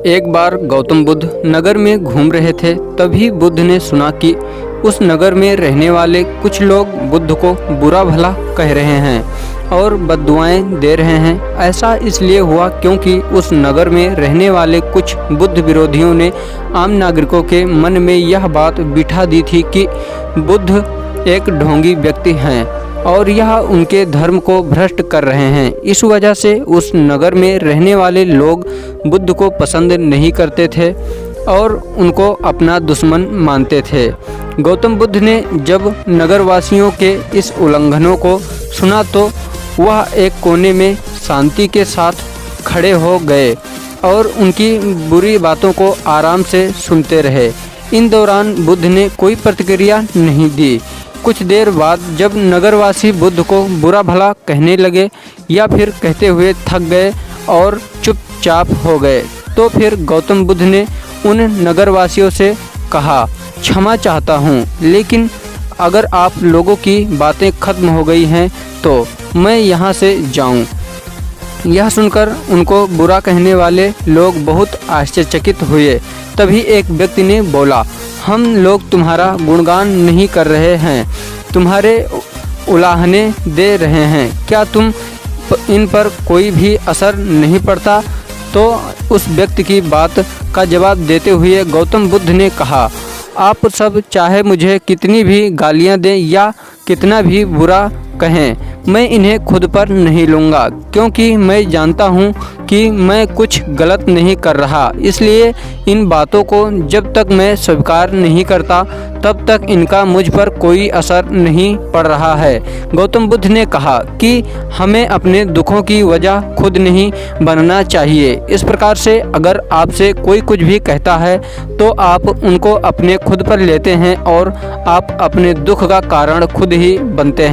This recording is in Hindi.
एक बार गौतम बुद्ध नगर में घूम रहे थे। तभी बुद्ध ने सुना कि उस नगर में रहने वाले कुछ लोग बुद्ध को बुरा भला कह रहे हैं और बद्दुआएं दे रहे हैं। ऐसा इसलिए हुआ क्योंकि उस नगर में रहने वाले कुछ बुद्ध विरोधियों ने आम नागरिकों के मन में यह बात बिठा दी थी कि बुद्ध एक ढोंगी व्यक्ति हैं और यह उनके धर्म को भ्रष्ट कर रहे हैं। इस वजह से उस नगर में रहने वाले लोग बुद्ध को पसंद नहीं करते थे और उनको अपना दुश्मन मानते थे। गौतम बुद्ध ने जब नगरवासियों के इस उल्लंघनों को सुना तो वह एक कोने में शांति के साथ खड़े हो गए और उनकी बुरी बातों को आराम से सुनते रहे। इन दौरान बुद्ध ने कोई प्रतिक्रिया नहीं दी। कुछ देर बाद जब नगरवासी बुद्ध को बुरा भला कहने लगे या फिर कहते हुए थक गए और चुपचाप हो गए, तो फिर गौतम बुद्ध ने उन नगरवासियों से कहा, क्षमा चाहता हूँ, लेकिन अगर आप लोगों की बातें खत्म हो गई हैं तो मैं यहाँ से जाऊँ। यह सुनकर उनको बुरा कहने वाले लोग बहुत आश्चर्यचकित हुए। तभी एक व्यक्ति ने बोला, हम लोग तुम्हारा गुणगान नहीं कर रहे हैं, तुम्हारे उलाहने दे रहे हैं, क्या तुम इन पर कोई भी असर नहीं पड़ता? तो उस व्यक्ति की बात का जवाब देते हुए गौतम बुद्ध ने कहा, आप सब चाहे मुझे कितनी भी गालियां दें या कितना भी बुरा कहें, मैं इन्हें खुद पर नहीं लूँगा, क्योंकि मैं जानता हूँ कि मैं कुछ गलत नहीं कर रहा। इसलिए इन बातों को जब तक मैं स्वीकार नहीं करता तब तक इनका मुझ पर कोई असर नहीं पड़ रहा है। गौतम बुद्ध ने कहा कि हमें अपने दुखों की वजह खुद नहीं बनना चाहिए। इस प्रकार से अगर आपसे कोई कुछ भी कहता है तो आप उनको अपने खुद पर लेते हैं और आप अपने दुख का कारण खुद ही बनते हैं।